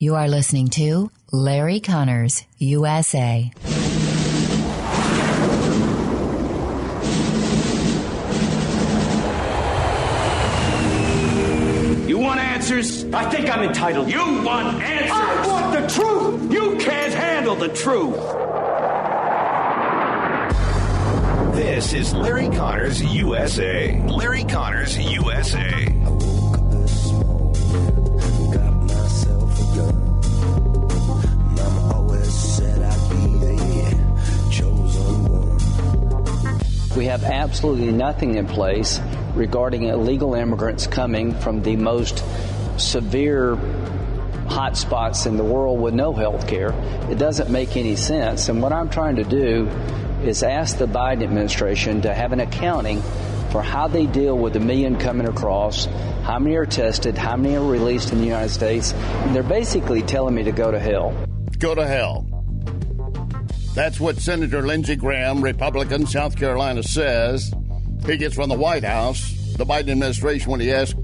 You are listening to Larry Conners, USA. You want answers? I think I'm entitled. You want answers? I want the truth! You can't handle the truth! This is Larry Conners USA. Larry Conners USA. I woke up this morning, got myself a gun. Mama always said I'd be the chosen one. We have absolutely nothing in place regarding illegal immigrants coming from the most severe hotspots in the world with no health care. It doesn't make any sense. And what I'm trying to do is ask the Biden administration to have an accounting for how they deal with the million coming across, how many are tested, how many are released in the United States. And they're basically telling me to go to hell. Go to hell. That's what Senator Lindsey Graham, Republican, South Carolina, says. He gets from the White House, the Biden administration, when he asks,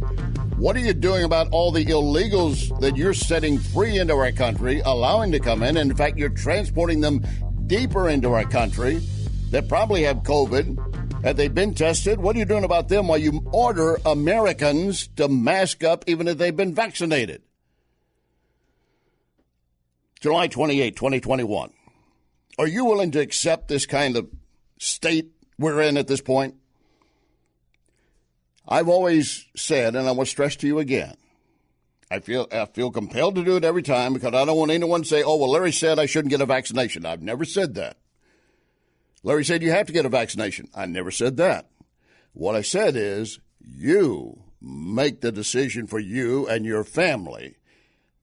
what are you doing about all the illegals that you're setting free into our country, allowing to come in? And in fact, you're transporting them deeper into our country that probably have COVID. Have they been tested? What are you doing about them while you order Americans to mask up even if they've been vaccinated? July 28, 2021. Are you willing to accept this kind of state we're in at this point? I've always said, and I want to stress to you again, I feel compelled to do it every time because I don't want anyone to say, oh, well, Larry said I shouldn't get a vaccination. I've never said that. Larry said you have to get a vaccination. I never said that. What I said is you make the decision for you and your family,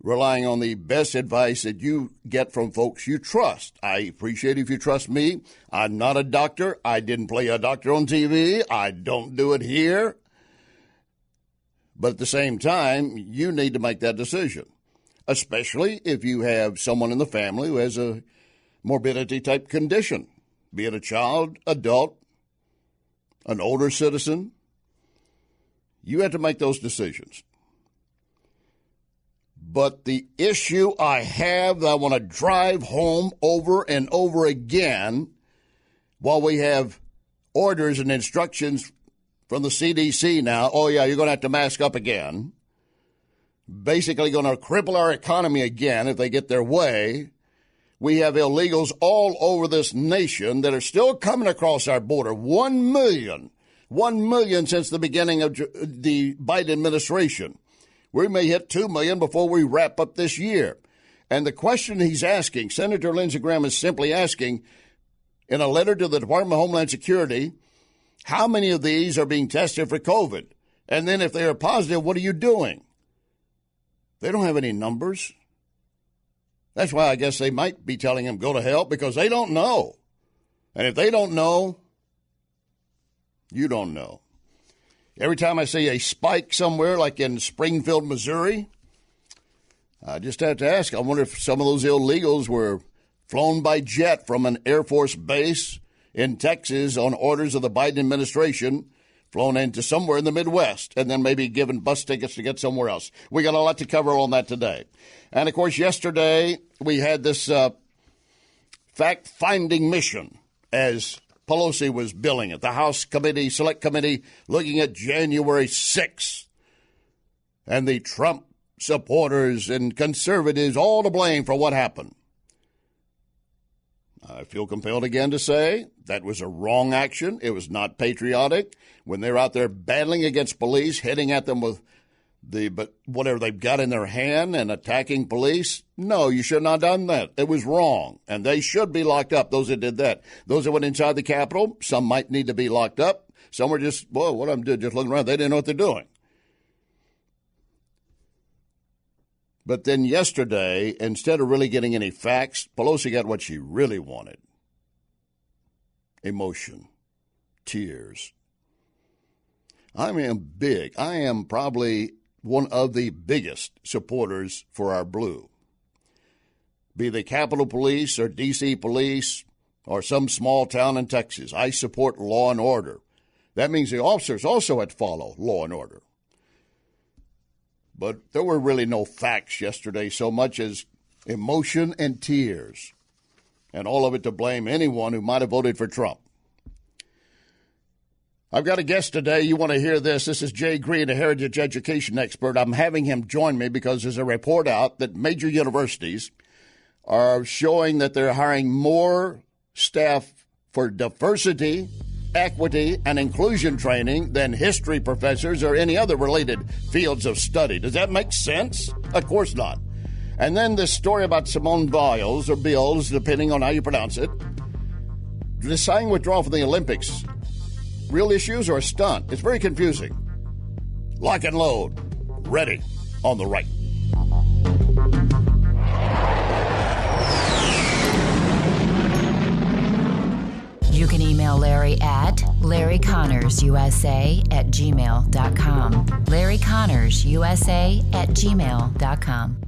relying on the best advice that you get from folks you trust. I appreciate if you trust me. I'm not a doctor. I didn't play a doctor on TV. I don't do it here. But at the same time, you need to make that decision, especially if you have someone in the family who has a morbidity-type condition, be it a child, adult, an older citizen. You have to make those decisions. But the issue I have that I want to drive home over and over again, while we have orders and instructions from the CDC now, oh, yeah, you're going to have to mask up again, basically going to cripple our economy again if they get their way. We have illegals all over this nation that are still coming across our border. 1 million. 1 million since the beginning of the Biden administration. We may hit 2 million before we wrap up this year. And the question he's asking, Senator Lindsey Graham is simply asking, in a letter to the Department of Homeland Security, how many of these are being tested for COVID? And then if they are positive, what are you doing? They don't have any numbers. That's why I guess they might be telling him go to hell, because they don't know. And if they don't know, you don't know. Every time I see a spike somewhere, like in Springfield, Missouri, I just have to ask, I wonder if some of those illegals were flown by jet from an Air Force base in Texas on orders of the Biden administration, flown into somewhere in the Midwest, and then maybe given bus tickets to get somewhere else. We got a lot to cover on that today. And, of course, yesterday we had this fact-finding mission, as Pelosi was billing it, the House Committee, Select Committee, looking at January 6th. And the Trump supporters and conservatives all to blame for what happened. I feel compelled again to say that was a wrong action. It was not patriotic. When they're out there battling against police, hitting at them with whatever they've got in their hand and attacking police, no, you should not have done that. It was wrong, and they should be locked up, those that did that. Those that went inside the Capitol, some might need to be locked up. Some were just, whoa, what I'm doing, just looking around. They didn't know what they're doing. But then yesterday, instead of really getting any facts, Pelosi got what she really wanted. Emotion. Tears. I am probably one of the biggest supporters for our blue. Be they Capitol Police or D.C. Police or some small town in Texas, I support law and order. That means the officers also had to follow law and order. But there were really no facts yesterday, so much as emotion and tears, and all of it to blame anyone who might have voted for Trump. I've got a guest today. You want to hear this. This is Jay Green, a heritage education expert. I'm having him join me because there's a report out that major universities are showing that they're hiring more staff for diversity, equity, and inclusion training than history professors or any other related fields of study. Does that make sense? Of course not. And then this story about Simone Biles, or Biles, depending on how you pronounce it, deciding withdrawal from the Olympics. Real issues or a stunt? It's very confusing. Lock and load. Ready on the right. You can email Larry at LarryConnersUSA@gmail.com. LarryConnersUSA@gmail.com.